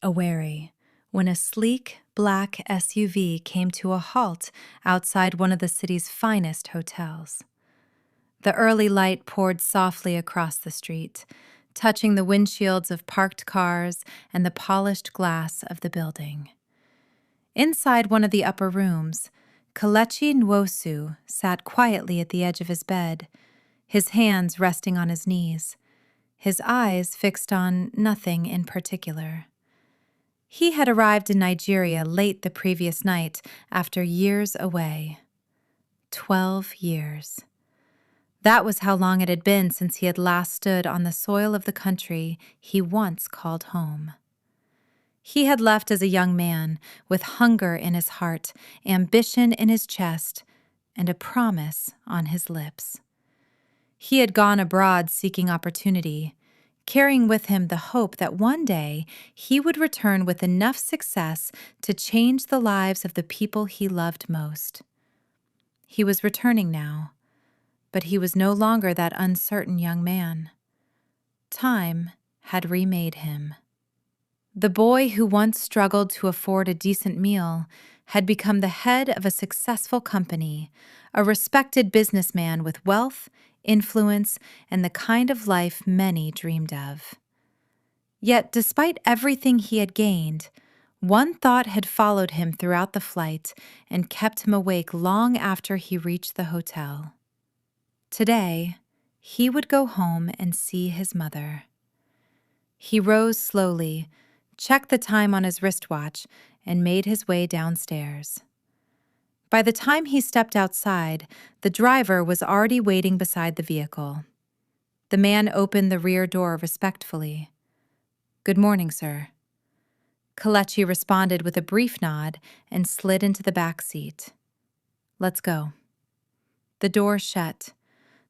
Awary, when a sleek, black SUV came to a halt outside one of the city's finest hotels. The early light poured softly across the street, touching the windshields of parked cars and the polished glass of the building. Inside one of the upper rooms, Kelechi Nwosu sat quietly at the edge of his bed, his hands resting on his knees, his eyes fixed on nothing in particular. He had arrived in Nigeria late the previous night after years away. 12 years. That was how long it had been since he had last stood on the soil of the country he once called home. He had left as a young man, with hunger in his heart, ambition in his chest, and a promise on his lips. He had gone abroad seeking opportunity, carrying with him the hope that one day he would return with enough success to change the lives of the people he loved most. He was returning now, but he was no longer that uncertain young man. Time had remade him. The boy who once struggled to afford a decent meal had become the head of a successful company, a respected businessman with wealth, influence, and the kind of life many dreamed of. Yet, despite everything he had gained, one thought had followed him throughout the flight and kept him awake long after he reached the hotel. Today, he would go home and see his mother. He rose slowly, checked the time on his wristwatch, and made his way downstairs. By the time he stepped outside, the driver was already waiting beside the vehicle. The man opened the rear door respectfully. "Good morning, sir." Kelechi responded with a brief nod and slid into the back seat. "Let's go." The door shut.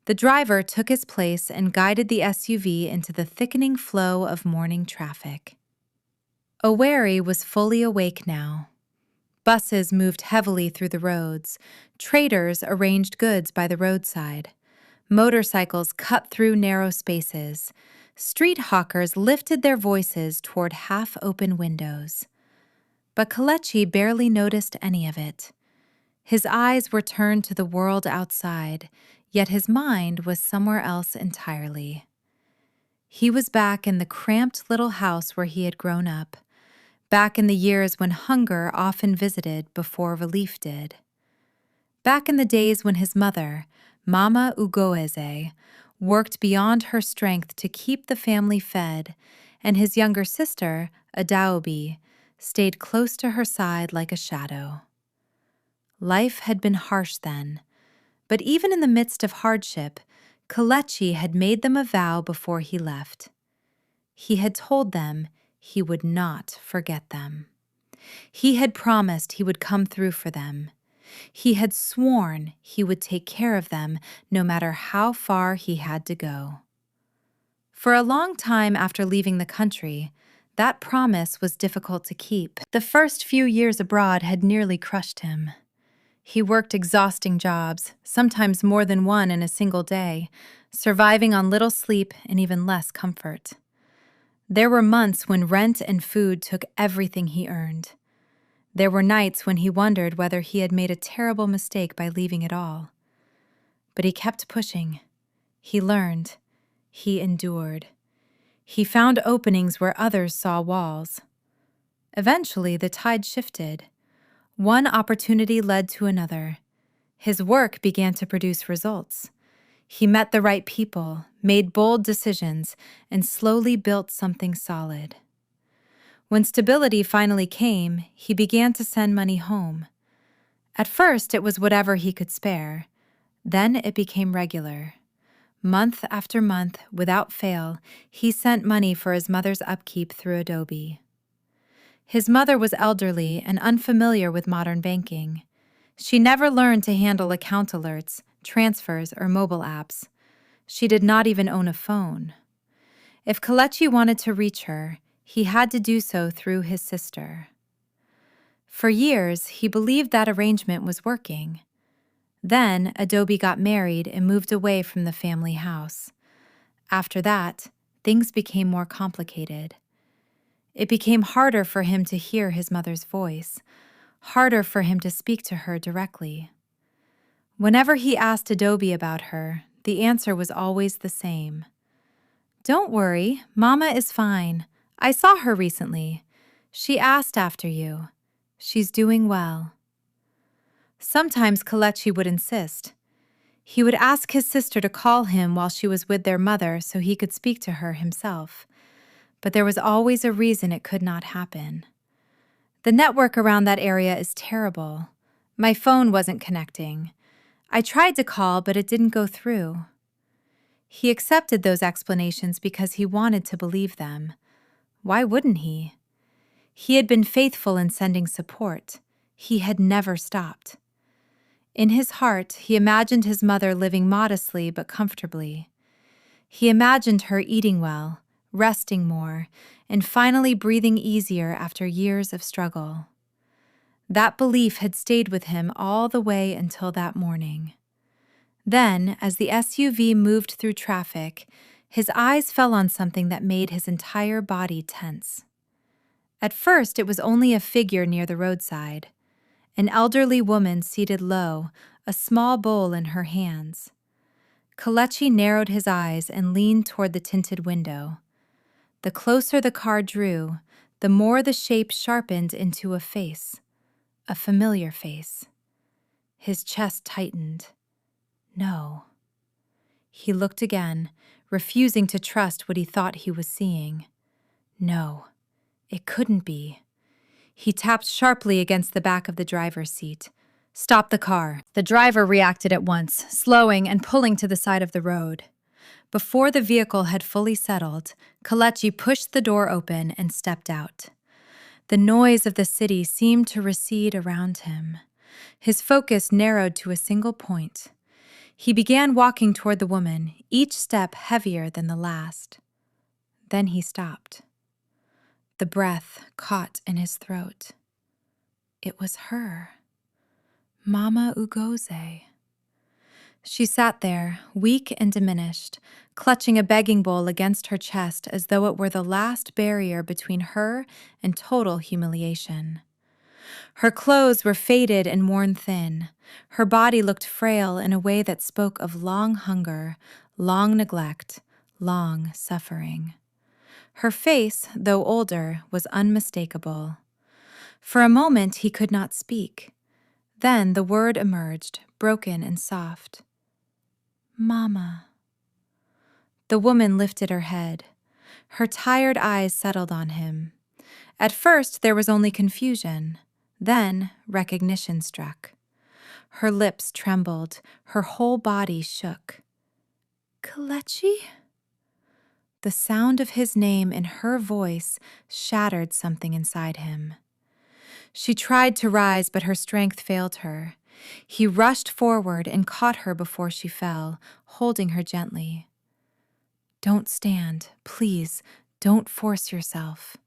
The driver took his place and guided the SUV into the thickening flow of morning traffic. Awary was fully awake now. Buses moved heavily through the roads. Traders arranged goods by the roadside. Motorcycles cut through narrow spaces. Street hawkers lifted their voices toward half-open windows. But Kelechi barely noticed any of it. His eyes were turned to the world outside, yet his mind was somewhere else entirely. He was back in the cramped little house where he had grown up, back in the years when hunger often visited before relief did. Back in the days when his mother, Mama Ugoeze, worked beyond her strength to keep the family fed, and his younger sister, Adaobi, stayed close to her side like a shadow. Life had been harsh then, but even in the midst of hardship, Kelechi had made them a vow before he left. He had told them he would not forget them. He had promised he would come through for them. He had sworn he would take care of them no matter how far he had to go. For a long time after leaving the country, that promise was difficult to keep. The first few years abroad had nearly crushed him. He worked exhausting jobs, sometimes more than one in a single day, surviving on little sleep and even less comfort. There were months when rent and food took everything he earned. There were nights when he wondered whether he had made a terrible mistake by leaving it all. But he kept pushing. He learned. He endured. He found openings where others saw walls. Eventually, the tide shifted. One opportunity led to another. His work began to produce results. He met the right people, made bold decisions, and slowly built something solid. When stability finally came, he began to send money home. At first, it was whatever he could spare. Then it became regular. Month after month, without fail, he sent money for his mother's upkeep through Adobe. His mother was elderly and unfamiliar with modern banking. She never learned to handle account alerts, transfers, or mobile apps. She did not even own a phone. If Kelechi wanted to reach her, he had to do so through his sister. For years, he believed that arrangement was working. Then, Adobe got married and moved away from the family house. After that, things became more complicated. It became harder for him to hear his mother's voice, harder for him to speak to her directly. Whenever he asked Adobe about her, the answer was always the same. "Don't worry, Mama is fine. I saw her recently. She asked after you. She's doing well." Sometimes Kelechi would insist. He would ask his sister to call him while she was with their mother so he could speak to her himself. But there was always a reason it could not happen. "The network around that area is terrible. My phone wasn't connecting. I tried to call, but it didn't go through." He accepted those explanations because he wanted to believe them. Why wouldn't he? He had been faithful in sending support. He had never stopped. In his heart, he imagined his mother living modestly but comfortably. He imagined her eating well, resting more, and finally breathing easier after years of struggle. That belief had stayed with him all the way until that morning. Then, as the SUV moved through traffic, his eyes fell on something that made his entire body tense. At first, it was only a figure near the roadside. An elderly woman seated low, a small bowl in her hands. Kelechi narrowed his eyes and leaned toward the tinted window. The closer the car drew, the more the shape sharpened into a face, a familiar face. His chest tightened. No. He looked again, refusing to trust what he thought he was seeing. No, it couldn't be. He tapped sharply against the back of the driver's seat. "Stop the car." The driver reacted at once, slowing and pulling to the side of the road. Before the vehicle had fully settled, Kelechi pushed the door open and stepped out. The noise of the city seemed to recede around him. His focus narrowed to a single point. He began walking toward the woman, each step heavier than the last. Then he stopped. The breath caught in his throat. It was her. Mama Ugoze. She sat there, weak and diminished, clutching a begging bowl against her chest as though it were the last barrier between her and total humiliation. Her clothes were faded and worn thin. Her body looked frail in a way that spoke of long hunger, long neglect, long suffering. Her face, though older, was unmistakable. For a moment he could not speak. Then the word emerged, broken and soft. "Mama." The woman lifted her head. Her tired eyes settled on him. At first there was only confusion. Then recognition struck. Her lips trembled, her whole body shook. "Kelechi?" The sound of his name in her voice shattered something inside him. She tried to rise, but her strength failed her. He rushed forward and caught her before she fell, holding her gently. "Don't stand, please, don't force yourself."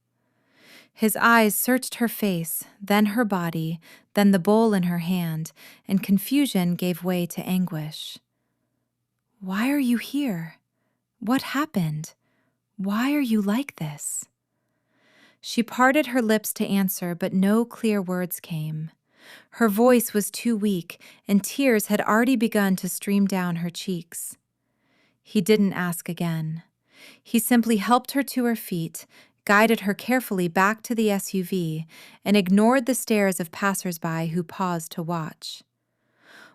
His eyes searched her face, then her body, then the bowl in her hand, and confusion gave way to anguish. "Why are you here? What happened? Why are you like this?" She parted her lips to answer, but no clear words came. Her voice was too weak, and tears had already begun to stream down her cheeks. He didn't ask again. He simply helped her to her feet, guided her carefully back to the SUV, and ignored the stares of passers-by who paused to watch.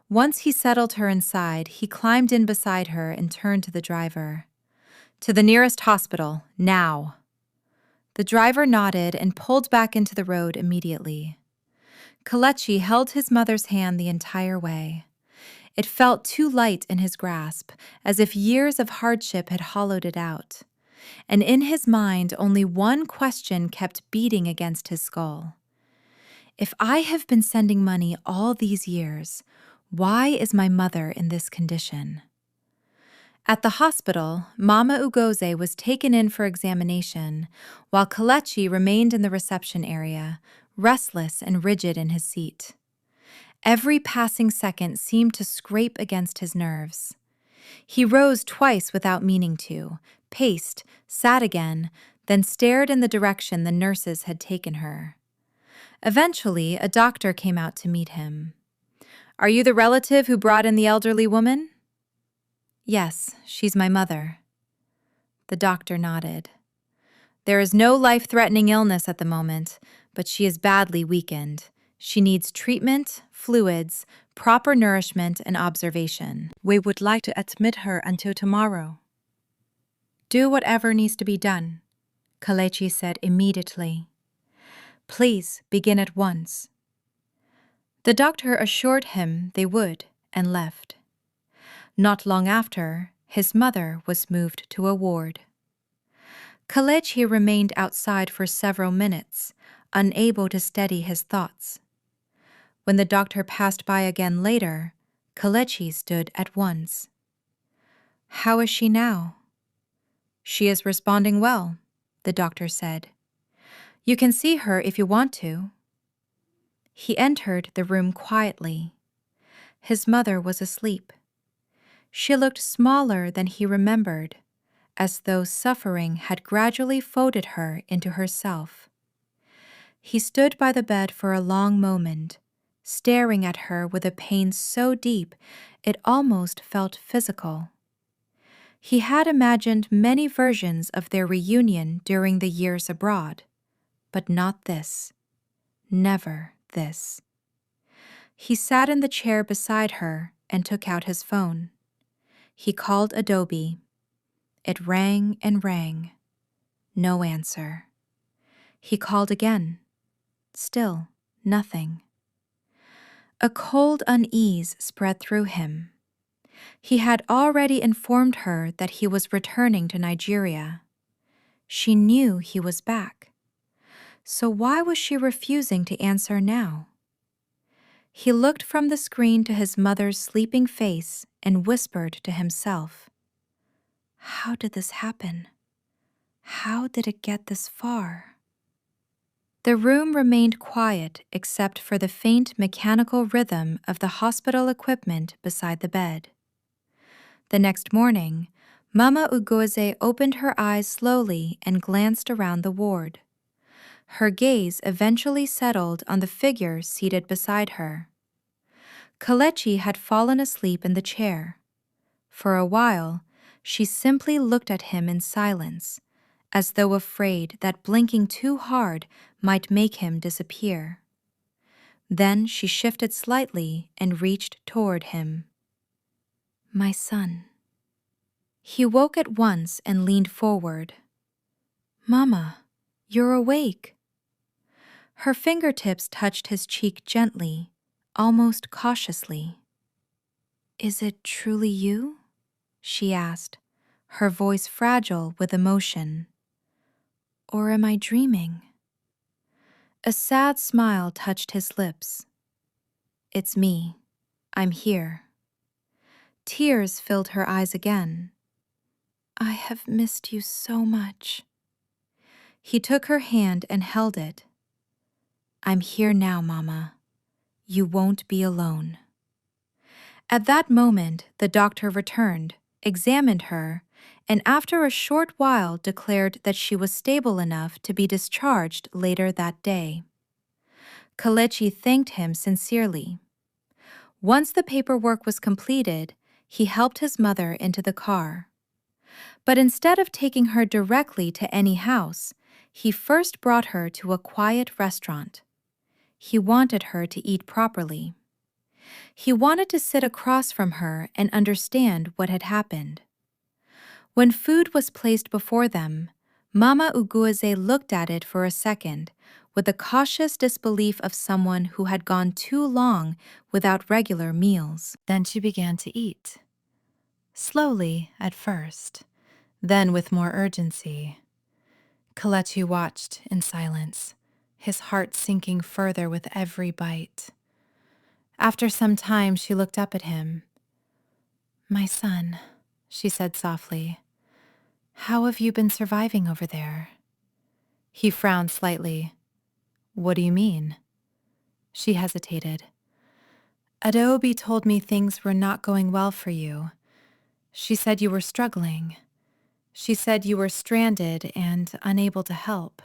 Once he settled her inside, he climbed in beside her and turned to the driver. "To the nearest hospital, now." The driver nodded and pulled back into the road immediately. Kelechi held his mother's hand the entire way. It felt too light in his grasp, as if years of hardship had hollowed it out. And in his mind, only one question kept beating against his skull. If I have been sending money all these years, why is my mother in this condition? At the hospital, Mama Ugoze was taken in for examination, while Kelechi remained in the reception area, restless and rigid in his seat. Every passing second seemed to scrape against his nerves. He rose twice without meaning to, paced, sat again, then stared in the direction the nurses had taken her. Eventually, a doctor came out to meet him. "Are you the relative who brought in the elderly woman?" "Yes, she's my mother." The doctor nodded. "There is no life-threatening illness at the moment, but she is badly weakened. She needs treatment, fluids, proper nourishment, and observation. We would like to admit her until tomorrow." "Do whatever needs to be done," Kalechi said immediately. "Please begin at once." The doctor assured him they would and left. Not long after, his mother was moved to a ward. Kalechi remained outside for several minutes, unable to steady his thoughts. When the doctor passed by again later, Kalechi stood at once. "How is she now?" "She is responding well," the doctor said. "You can see her if you want to." He entered the room quietly. His mother was asleep. She looked smaller than he remembered, as though suffering had gradually folded her into herself. He stood by the bed for a long moment, staring at her with a pain so deep it almost felt physical. He had imagined many versions of their reunion during the years abroad, but not this. Never this. He sat in the chair beside her and took out his phone. He called Adobe. It rang and rang. No answer. He called again. Still nothing. A cold unease spread through him. He had already informed her that he was returning to Nigeria. She knew he was back. So why was she refusing to answer now? He looked from the screen to his mother's sleeping face and whispered to himself, "How did this happen? How did it get this far?" The room remained quiet except for the faint mechanical rhythm of the hospital equipment beside the bed. The next morning, Mama Ugoze opened her eyes slowly and glanced around the ward. Her gaze eventually settled on the figure seated beside her. Kalechi had fallen asleep in the chair. For a while, she simply looked at him in silence, as though afraid that blinking too hard might make him disappear. Then she shifted slightly and reached toward him. "My son." He woke at once and leaned forward. "Mama, you're awake." Her fingertips touched his cheek gently, almost cautiously. "Is it truly you?" she asked, her voice fragile with emotion. "Or am I dreaming?" A sad smile touched his lips. "It's me. I'm here." Tears filled her eyes again. "I have missed you so much." He took her hand and held it. "I'm here now, Mama. You won't be alone." At that moment, the doctor returned, examined her, and after a short while declared that she was stable enough to be discharged later that day. Kalechi thanked him sincerely. Once the paperwork was completed, he helped his mother into the car. But instead of taking her directly to any house, he first brought her to a quiet restaurant. He wanted her to eat properly. He wanted to sit across from her and understand what had happened. When food was placed before them, Mama Uguaze looked at it for a second with the cautious disbelief of someone who had gone too long without regular meals. Then she began to eat. Slowly at first, then with more urgency. Kalechi watched in silence, his heart sinking further with every bite. After some time, she looked up at him. "My son," she said softly, "how have you been surviving over there?" He frowned slightly. "What do you mean?" She hesitated. "Adobe told me things were not going well for you. She said you were struggling. She said you were stranded and unable to help.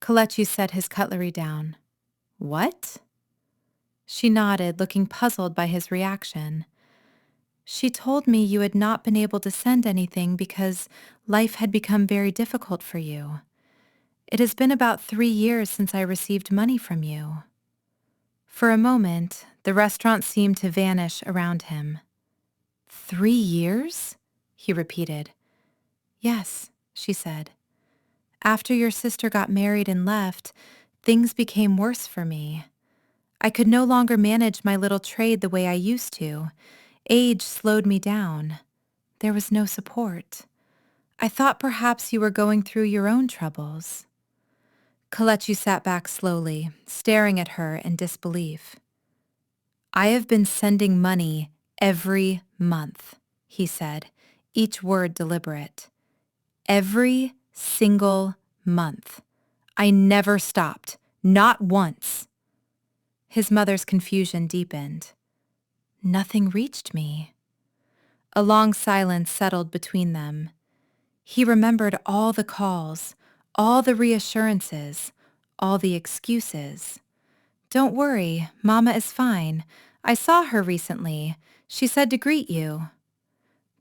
Kelechi set his cutlery down. What? She nodded, looking puzzled by his reaction. She told me you had not been able to send anything because life had become very difficult for you. It has been about 3 years since I received money from you. For a moment, the restaurant seemed to vanish around him. 3 years? He repeated. Yes, she said. After your sister got married and left, things became worse for me. I could no longer manage my little trade the way I used to. Age slowed me down. There was no support. I thought perhaps you were going through your own troubles. Kelechi sat back slowly, staring at her in disbelief. I have been sending money every month, he said, each word deliberate. Every single month. I never stopped, not once. His mother's confusion deepened. Nothing reached me. A long silence settled between them. He remembered all the calls, all the reassurances, all the excuses. Don't worry, Mama is fine. I saw her recently. She said to greet you.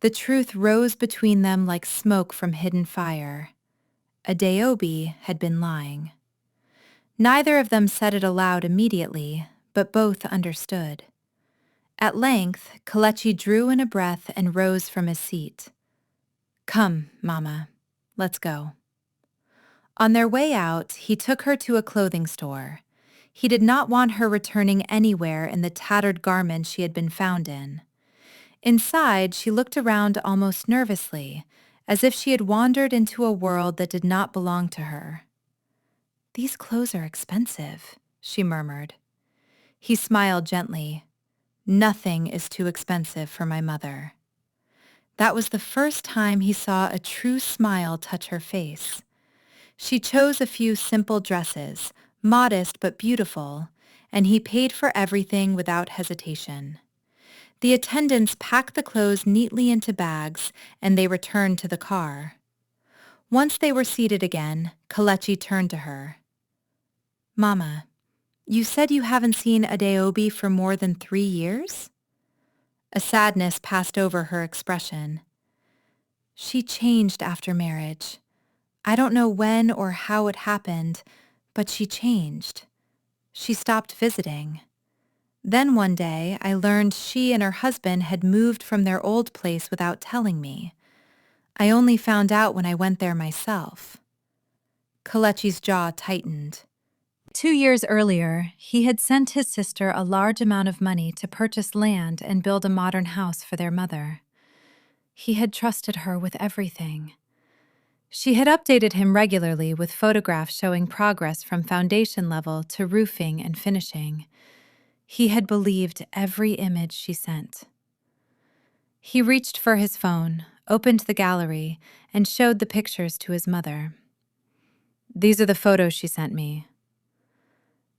The truth rose between them like smoke from hidden fire. Adeobi had been lying. Neither of them said it aloud immediately, but both understood. At length, Kelechi drew in a breath and rose from his seat. Come, Mama, let's go. On their way out, he took her to a clothing store. He did not want her returning anywhere in the tattered garment she had been found in. Inside, she looked around almost nervously, as if she had wandered into a world that did not belong to her. These clothes are expensive, she murmured. He smiled gently. Nothing is too expensive for my mother. That was the first time he saw a true smile touch her face. She chose a few simple dresses, modest but beautiful, and he paid for everything without hesitation. The attendants packed the clothes neatly into bags, and they returned to the car. Once they were seated again, Kelechi turned to her. Mama, you said you haven't seen Adeobi for more than 3 years? A sadness passed over her expression. She changed after marriage. I don't know when or how it happened, but she changed. She stopped visiting. Then one day, I learned she and her husband had moved from their old place without telling me. I only found out when I went there myself. Kelechi's jaw tightened. 2 years earlier, he had sent his sister a large amount of money to purchase land and build a modern house for their mother. He had trusted her with everything. She had updated him regularly with photographs showing progress from foundation level to roofing and finishing. He had believed every image she sent. He reached for his phone, opened the gallery, and showed the pictures to his mother. These are the photos she sent me.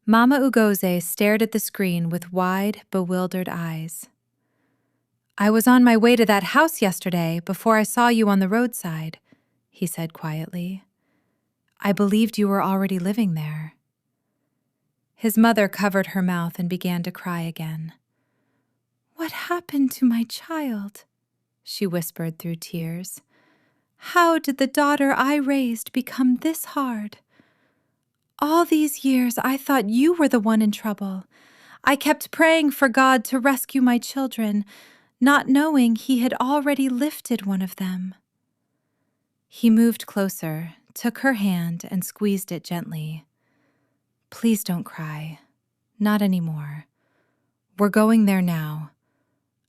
Mama Ugoze stared at the screen with wide, bewildered eyes. I was on my way to that house yesterday before I saw you on the roadside, he said quietly. I believed you were already living there. His mother covered her mouth and began to cry again. What happened to my child? She whispered through tears. How did the daughter I raised become this hard? All these years I thought you were the one in trouble. I kept praying for God to rescue my children, not knowing He had already lifted one of them. He moved closer, took her hand, and squeezed it gently. Please don't cry. Not anymore. We're going there now.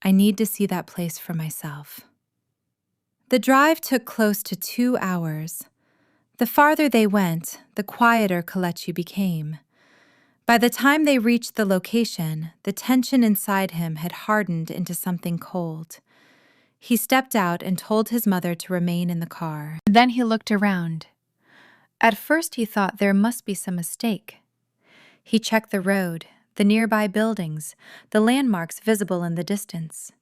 I need to see that place for myself. The drive took close to 2 hours. The farther they went, the quieter Kelechi became. By the time they reached the location, the tension inside him had hardened into something cold. He stepped out and told his mother to remain in the car. Then he looked around. At first he thought there must be some mistake. He checked the road, the nearby buildings, the landmarks visible in the distance.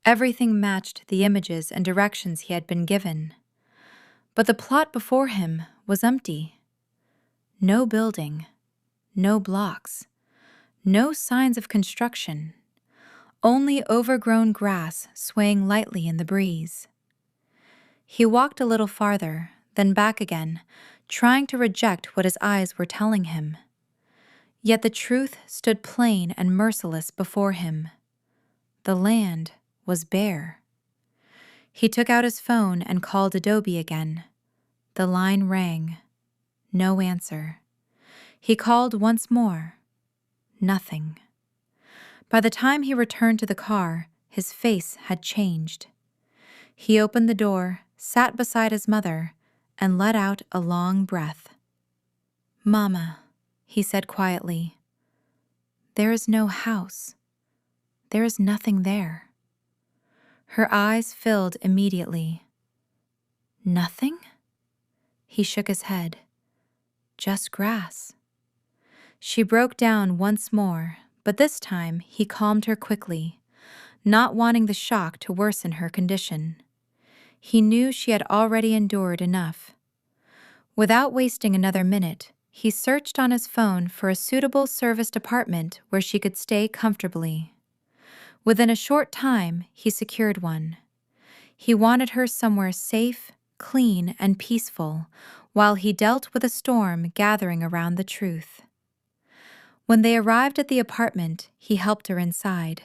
Everything matched the images and directions he had been given. But the plot before him was empty. No building, no blocks, no signs of construction, only overgrown grass swaying lightly in the breeze. He walked a little farther, then back again, trying to reject what his eyes were telling him. Yet the truth stood plain and merciless before him. The land was bare. He took out his phone and called Adobe again. The line rang. No answer. He called once more. Nothing. By the time he returned to the car, his face had changed. He opened the door, sat beside his mother, and let out a long breath. "Mama," he said quietly, "there is no house. There is nothing there." Her eyes filled immediately. "Nothing?" He shook his head. "Just grass." She broke down once more, but this time he calmed her quickly, not wanting the shock to worsen her condition. He knew she had already endured enough. Without wasting another minute, he searched on his phone for a suitable serviced apartment where she could stay comfortably. Within a short time, he secured one. He wanted her somewhere safe, clean, and peaceful, while he dealt with a storm gathering around the truth. When they arrived at the apartment, he helped her inside.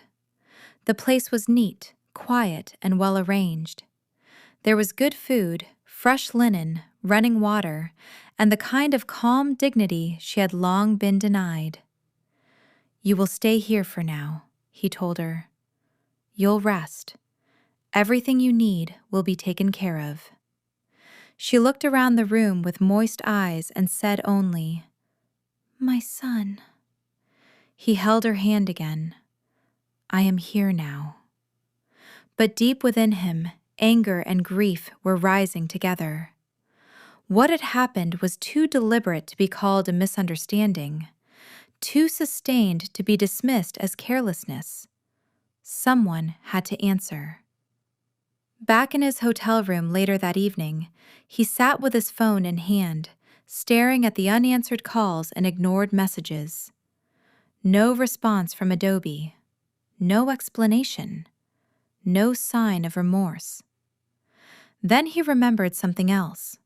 The place was neat, quiet, and well arranged. There was good food, fresh linen, running water, and the kind of calm dignity she had long been denied. "You will stay here for now," he told her. "You'll rest. Everything you need will be taken care of." She looked around the room with moist eyes and said only, "My son." He held her hand again. "I am here now." But deep within him, anger and grief were rising together. What had happened was too deliberate to be called a misunderstanding, too sustained to be dismissed as carelessness. Someone had to answer. Back in his hotel room later that evening, he sat with his phone in hand, staring at the unanswered calls and ignored messages. No response from Adobe. No explanation. No sign of remorse. Then he remembered something else.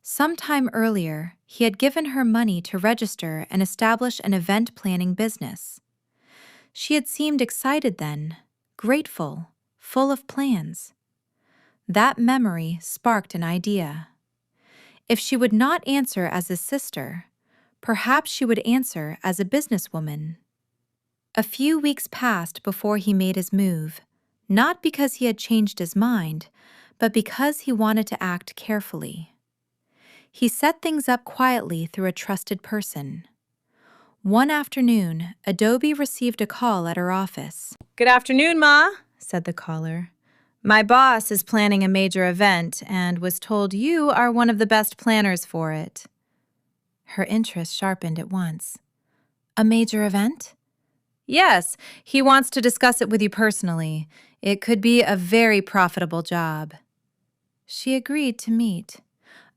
Sometime earlier, he had given her money to register and establish an event planning business. She had seemed excited then, grateful, full of plans. That memory sparked an idea. If she would not answer as his sister, perhaps she would answer as a businesswoman. A few weeks passed before he made his move, not because he had changed his mind, but because he wanted to act carefully. He set things up quietly through a trusted person. One afternoon, Adobe received a call at her office. "Good afternoon, Ma," said the caller. "My boss is planning a major event and was told you are one of the best planners for it." Her interest sharpened at once. "A major event?" "Yes, he wants to discuss it with you personally. It could be a very profitable job." She agreed to meet.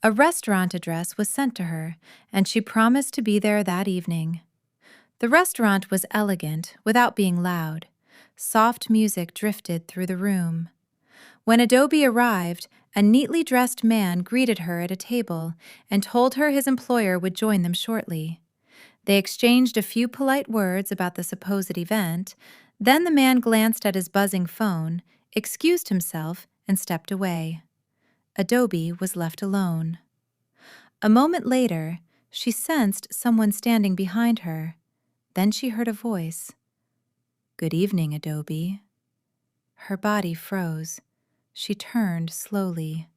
A restaurant address was sent to her, and she promised to be there that evening. The restaurant was elegant without being loud. Soft music drifted through the room. When Adobe arrived, a neatly dressed man greeted her at a table and told her his employer would join them shortly. They exchanged a few polite words about the supposed event. Then the man glanced at his buzzing phone, excused himself, and stepped away. Adobe was left alone. A moment later, she sensed someone standing behind her. Then she heard a voice. "Good evening, Adobe." Her body froze. She turned slowly.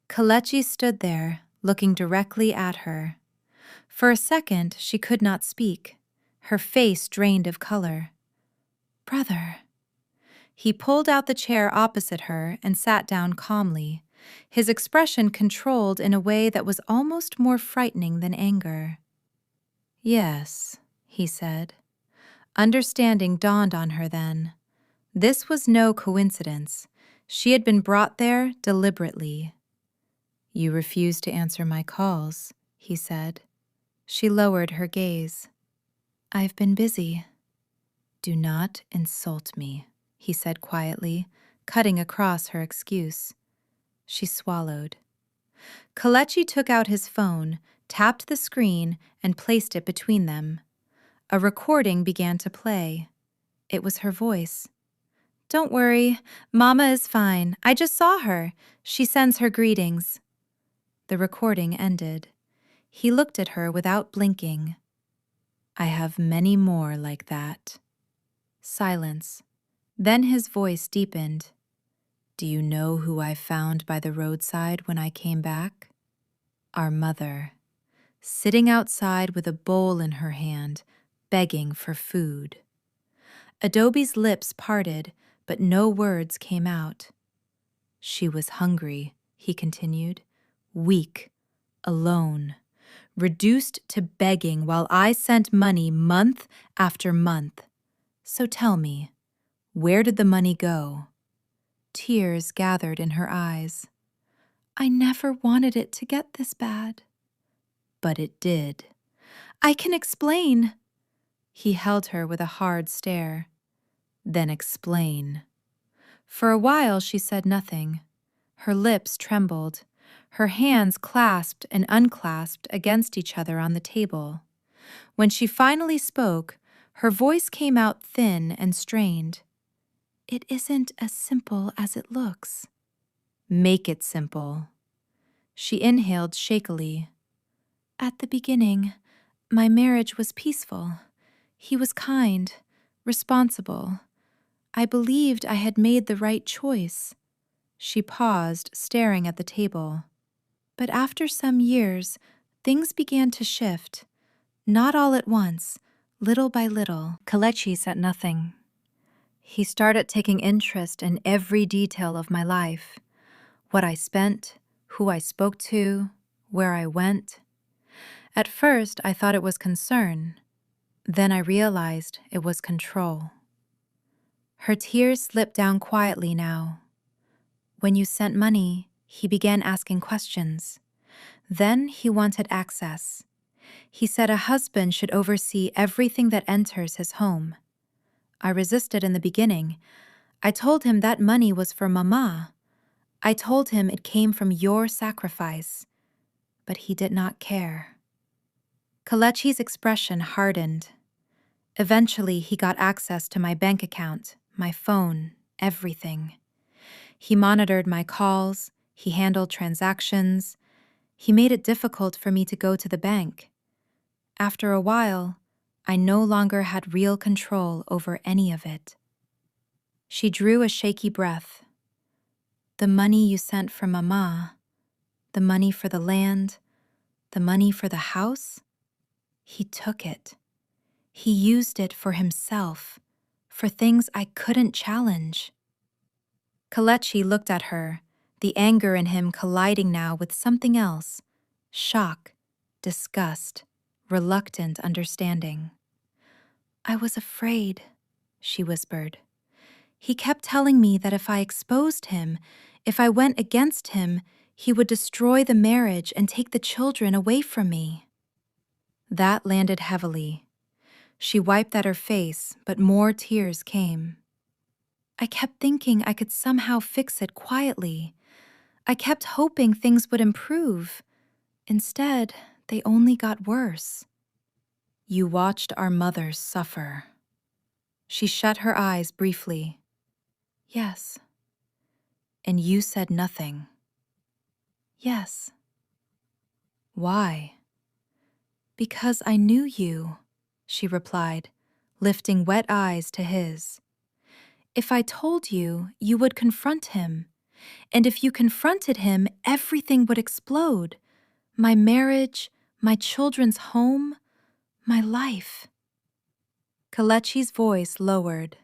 Kelechi stood there, looking directly at her. For a second, she could not speak. Her face drained of color. "Brother." He pulled out the chair opposite her and sat down calmly, his expression controlled in a way that was almost more frightening than anger. "Yes," he said. Understanding dawned on her then. This was no coincidence. She had been brought there deliberately. "You refuse to answer my calls," he said. She lowered her gaze. "I've been busy." "Do not insult me," he said quietly, cutting across her excuse. She swallowed. Kelechi took out his phone, tapped the screen, and placed it between them. A recording began to play. It was her voice. "Don't worry, Mama is fine. I just saw her. She sends her greetings." The recording ended. He looked at her without blinking. "I have many more like that." Silence. Then his voice deepened. "Do you know who I found by the roadside when I came back? Our mother, sitting outside with a bowl in her hand, begging for food." Adobe's lips parted, but no words came out. "She was hungry," he continued, "weak, alone, reduced to begging while I sent money month after month. So tell me, where did the money go?" Tears gathered in her eyes. "I never wanted it to get this bad." "But it did." "I can explain." He held her with a hard stare. "Then explain." For a while she said nothing. Her lips trembled. Her hands clasped and unclasped against each other on the table. When she finally spoke, her voice came out thin and strained. "It isn't as simple as it looks." "Make it simple." She inhaled shakily. "At the beginning, my marriage was peaceful. He was kind, responsible. I believed I had made the right choice." She paused, staring at the table. "But after some years, things began to shift. Not all at once, little by little." Kelechi said nothing. "He started taking interest in every detail of my life. What I spent, who I spoke to, where I went. At first, I thought it was concern. Then I realized it was control." Her tears slipped down quietly now. "When you sent money, he began asking questions. Then he wanted access. He said a husband should oversee everything that enters his home. I resisted in the beginning. I told him that money was for Mama. I told him it came from your sacrifice. But he did not care." Kelechi's expression hardened. "Eventually, he got access to my bank account, my phone, everything. He monitored my calls, he handled transactions. He made it difficult for me to go to the bank. After a while, I no longer had real control over any of it." She drew a shaky breath. "The money you sent for Mama, the money for the land, the money for the house, he took it. He used it for himself, for things I couldn't challenge." Kelechi looked at her, the anger in him colliding now with something else: shock, disgust, reluctant understanding. "I was afraid," she whispered. "He kept telling me that if I exposed him, if I went against him, he would destroy the marriage and take the children away from me." That landed heavily. She wiped at her face, but more tears came. "I kept thinking I could somehow fix it quietly. I kept hoping things would improve. Instead, they only got worse." "You watched our mothers suffer." She shut her eyes briefly. "Yes." "And you said nothing." "Yes." "Why?" "Because I knew you," she replied, lifting wet eyes to his. "If I told you, you would confront him. And if you confronted him, everything would explode. My marriage, my children's home, my life." Kelechi's voice lowered.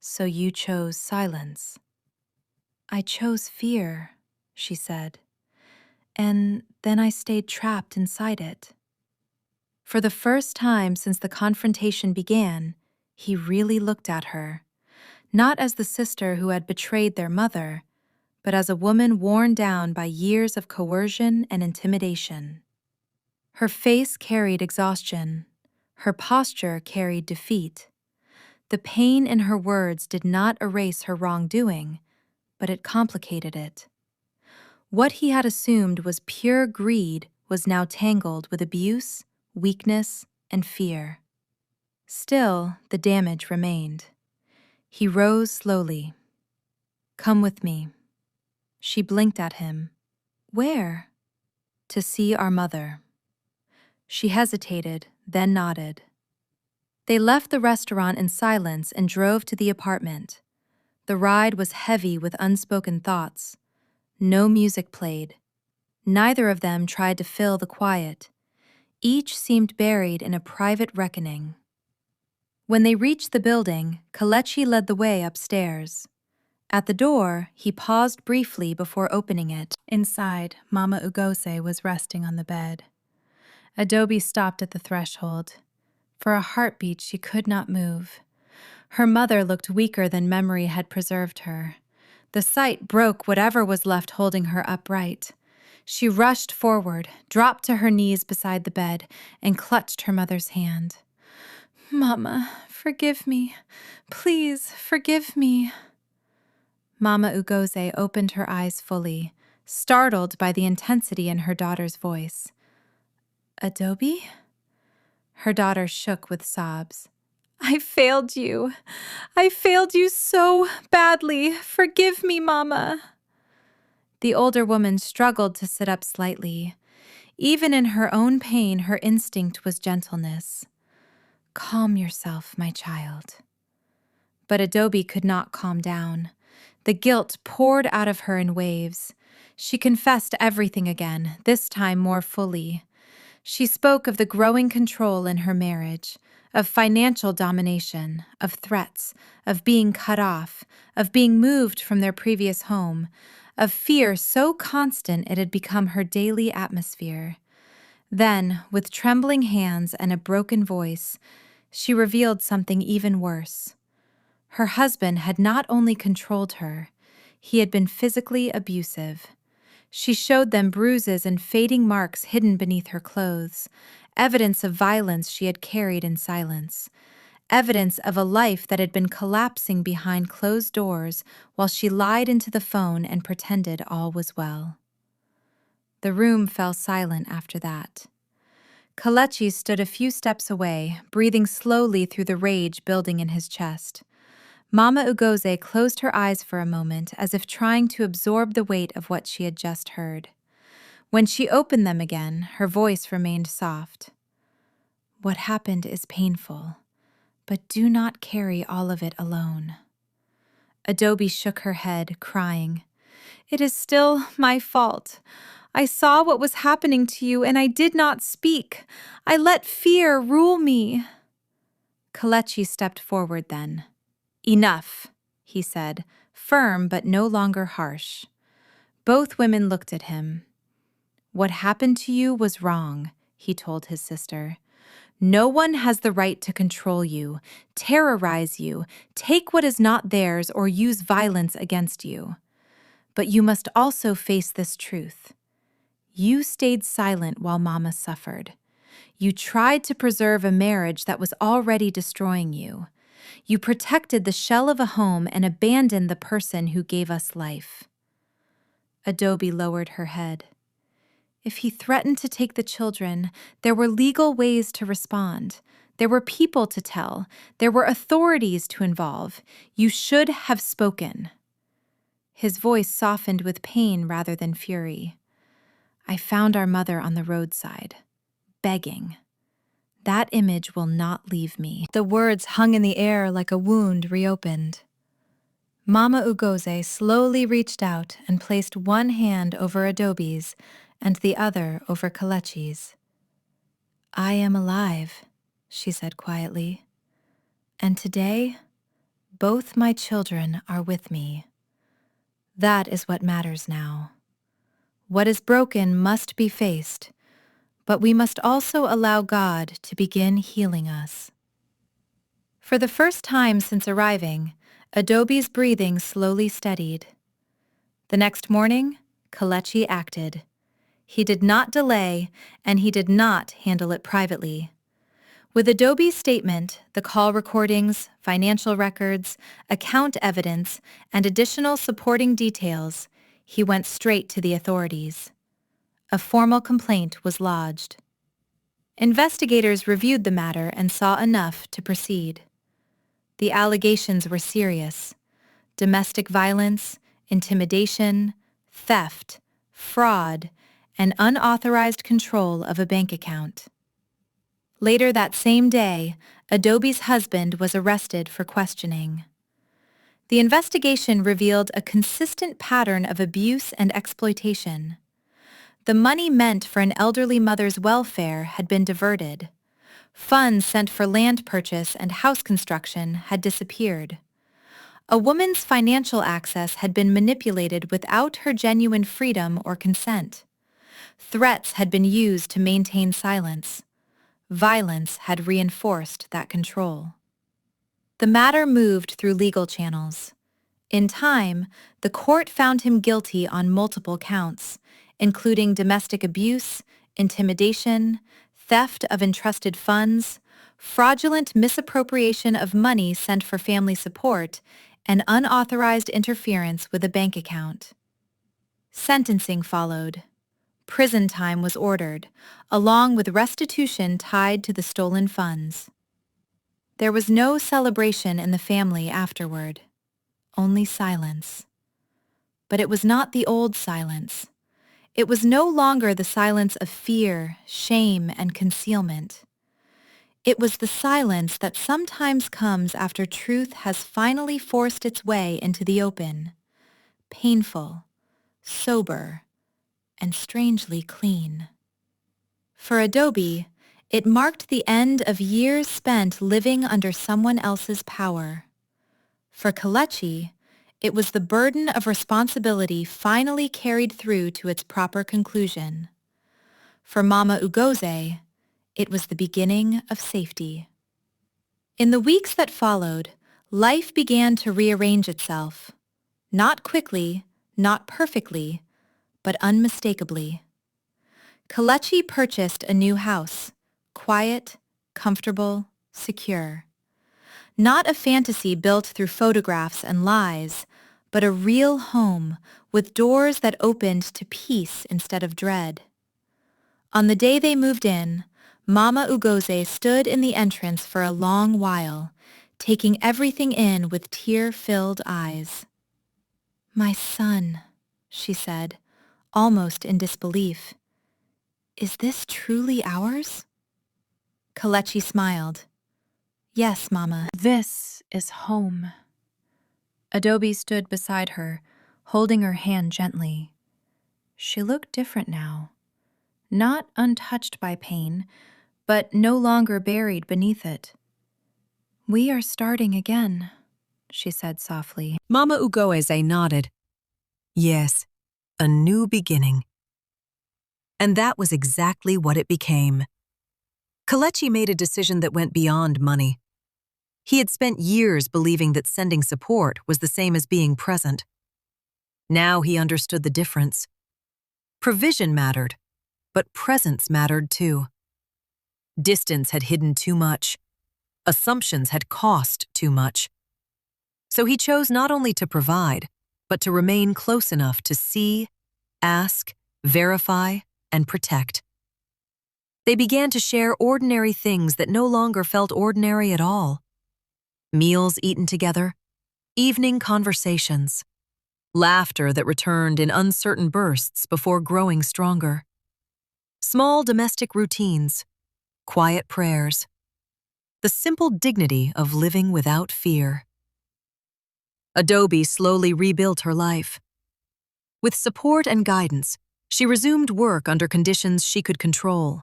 "So you chose silence." "I chose fear," she said. "And then I stayed trapped inside it." For the first time since the confrontation began, he really looked at her. not as the sister who had betrayed their mother, but as a woman worn down by years of coercion and intimidation. Her face carried exhaustion. Her posture carried defeat. The pain in her words did not erase her wrongdoing, but it complicated it. What he had assumed was pure greed was now tangled with abuse, weakness, and fear. Still, the damage remained. He rose slowly. "Come with me." She blinked at him. "Where?" "To see our mother." She hesitated, then nodded. They left the restaurant in silence and drove to the apartment. The ride was heavy with unspoken thoughts. No music played. Neither of them tried to fill the quiet. Each seemed buried in a private reckoning. When they reached the building, Kelechi led the way upstairs. At the door, he paused briefly before opening it. Inside, Mama Ugose was resting on the bed. Adobe stopped at the threshold. For a heartbeat, she could not move. Her mother looked weaker than memory had preserved her. The sight broke whatever was left holding her upright. She rushed forward, dropped to her knees beside the bed, and clutched her mother's hand. "Mama, forgive me. Please, forgive me." Mama Ugose opened her eyes fully, startled by the intensity in her daughter's voice. "Adobe?" Her daughter shook with sobs. "I failed you. I failed you so badly. Forgive me, Mama." The older woman struggled to sit up slightly. Even in her own pain, her instinct was gentleness. "Calm yourself, my child." But Adobe could not calm down. The guilt poured out of her in waves. She confessed everything again, this time more fully. She spoke of the growing control in her marriage, of financial domination, of threats, of being cut off, of being moved from their previous home, of fear so constant it had become her daily atmosphere. Then, with trembling hands and a broken voice, she revealed something even worse. Her husband had not only controlled her, he had been physically abusive. She showed them bruises and fading marks hidden beneath her clothes, evidence of violence she had carried in silence, evidence of a life that had been collapsing behind closed doors while she lied into the phone and pretended all was well. The room fell silent after that. Kelechi stood a few steps away, breathing slowly through the rage building in his chest. Mama Ugose closed her eyes for a moment as if trying to absorb the weight of what she had just heard. When she opened them again, her voice remained soft. "What happened is painful, but do not carry all of it alone." Adobe shook her head, crying, "It is still my fault. I saw what was happening to you and I did not speak. I let fear rule me." Kelechi stepped forward then. "Enough," he said, firm but no longer harsh. Both women looked at him. "What happened to you was wrong," he told his sister. "No one has the right to control you, terrorize you, take what is not theirs, or use violence against you. But you must also face this truth. You stayed silent while Mama suffered. You tried to preserve a marriage that was already destroying you. You protected the shell of a home and abandoned the person who gave us life." Adobe lowered her head. "If he threatened to take the children, there were legal ways to respond. There were people to tell. There were authorities to involve. You should have spoken." His voice softened with pain rather than fury. "I found our mother on the roadside, begging. That image will not leave me." The words hung in the air like a wound reopened. Mama Ugose slowly reached out and placed one hand over Adobe's and the other over Kelechi's. "I am alive," she said quietly. "And today, both my children are with me. That is what matters now. What is broken must be faced, but we must also allow God to begin healing us." For the first time since arriving, Adobe's breathing slowly steadied. The next morning, Kelechi acted. He did not delay, and he did not handle it privately. With Adobe's statement, the call recordings, financial records, account evidence, and additional supporting details, he went straight to the authorities. A formal complaint was lodged. Investigators reviewed the matter and saw enough to proceed. The allegations were serious: domestic violence, intimidation, theft, fraud, and unauthorized control of a bank account. Later that same day, Adobe's husband was arrested for questioning. The investigation revealed a consistent pattern of abuse and exploitation. The money meant for an elderly mother's welfare had been diverted. Funds sent for land purchase and house construction had disappeared. A woman's financial access had been manipulated without her genuine freedom or consent. Threats had been used to maintain silence. Violence had reinforced that control. The matter moved through legal channels. In time, the court found him guilty on multiple counts, including domestic abuse, intimidation, theft of entrusted funds, fraudulent misappropriation of money sent for family support, and unauthorized interference with a bank account. Sentencing followed. Prison time was ordered, along with restitution tied to the stolen funds. There was no celebration in the family afterward, only silence. But it was not the old silence. It was no longer the silence of fear, shame, and concealment. It was the silence that sometimes comes after truth has finally forced its way into the open, painful, sober, and strangely clean. For Adobe, it marked the end of years spent living under someone else's power. For Kelechi, it was the burden of responsibility finally carried through to its proper conclusion. For Mama Ugoze, it was the beginning of safety. In the weeks that followed, life began to rearrange itself. Not quickly, not perfectly, but unmistakably. Kelechi purchased a new house, quiet, comfortable, secure. Not a fantasy built through photographs and lies, but a real home with doors that opened to peace instead of dread. On the day they moved in, Mama Ugoze stood in the entrance for a long while, taking everything in with tear-filled eyes. "My son," she said, almost in disbelief. "Is this truly ours?" Kelechi smiled. "Yes, Mama. This is home." Adobe stood beside her, holding her hand gently. She looked different now. Not untouched by pain, but no longer buried beneath it. "We are starting again," she said softly. Mama Ugoeze nodded. Yes, a new beginning. And that was exactly what it became. Kelechi made a decision that went beyond money. He had spent years believing that sending support was the same as being present. Now he understood the difference. Provision mattered, but presence mattered too. Distance had hidden too much. Assumptions had cost too much. So he chose not only to provide, but to remain close enough to see, ask, verify, and protect. They began to share ordinary things that no longer felt ordinary at all. Meals eaten together, evening conversations, laughter that returned in uncertain bursts before growing stronger. Small domestic routines, quiet prayers, the simple dignity of living without fear. Adobe slowly rebuilt her life. With support and guidance, she resumed work under conditions she could control.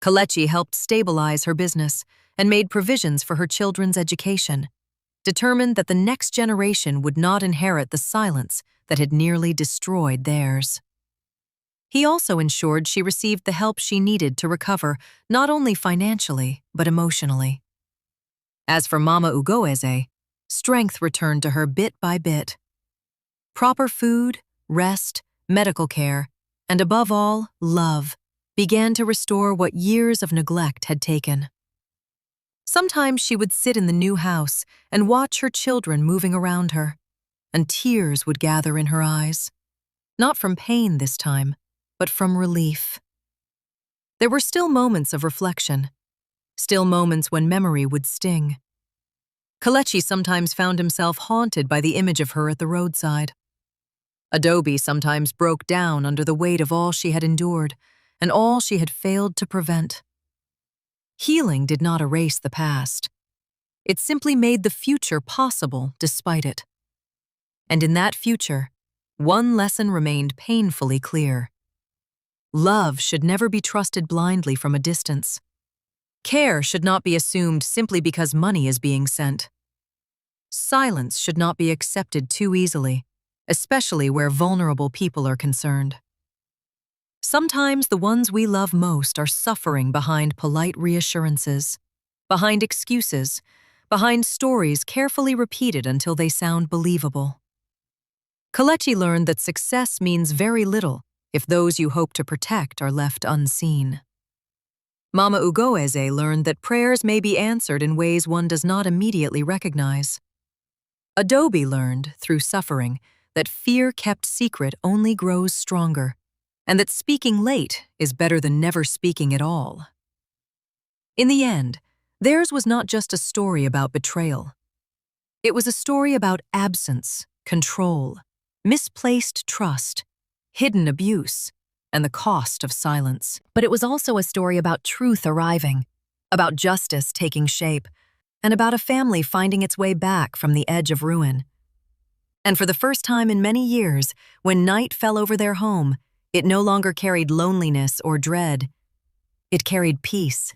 Kelechi helped stabilize her business and made provisions for her children's education, determined that the next generation would not inherit the silence that had nearly destroyed theirs. He also ensured she received the help she needed to recover, not only financially, but emotionally. As for Mama Ugoeze, Strength returned to her bit by bit. Proper food, rest, medical care, and above all, love, began to restore what years of neglect had taken. Sometimes she would sit in the new house and watch her children moving around her, and tears would gather in her eyes. Not from pain this time, but from relief. There were still moments of reflection, still moments when memory would sting. Kelechi sometimes found himself haunted by the image of her at the roadside. Adobe sometimes broke down under the weight of all she had endured and all she had failed to prevent. Healing did not erase the past. It simply made the future possible despite it. And in that future, one lesson remained painfully clear. Love should never be trusted blindly from a distance. Care should not be assumed simply because money is being sent. Silence should not be accepted too easily, especially where vulnerable people are concerned. Sometimes the ones we love most are suffering behind polite reassurances, behind excuses, behind stories carefully repeated until they sound believable. Kelechi learned that success means very little if those you hope to protect are left unseen. Mama Ugoeze learned that prayers may be answered in ways one does not immediately recognize. Adobe learned, through suffering, that fear kept secret only grows stronger, and that speaking late is better than never speaking at all. In the end, theirs was not just a story about betrayal. It was a story about absence, control, misplaced trust, hidden abuse, and the cost of silence. But it was also a story about truth arriving, about justice taking shape, and about a family finding its way back from the edge of ruin. And for the first time in many years, when night fell over their home, it no longer carried loneliness or dread. It carried peace.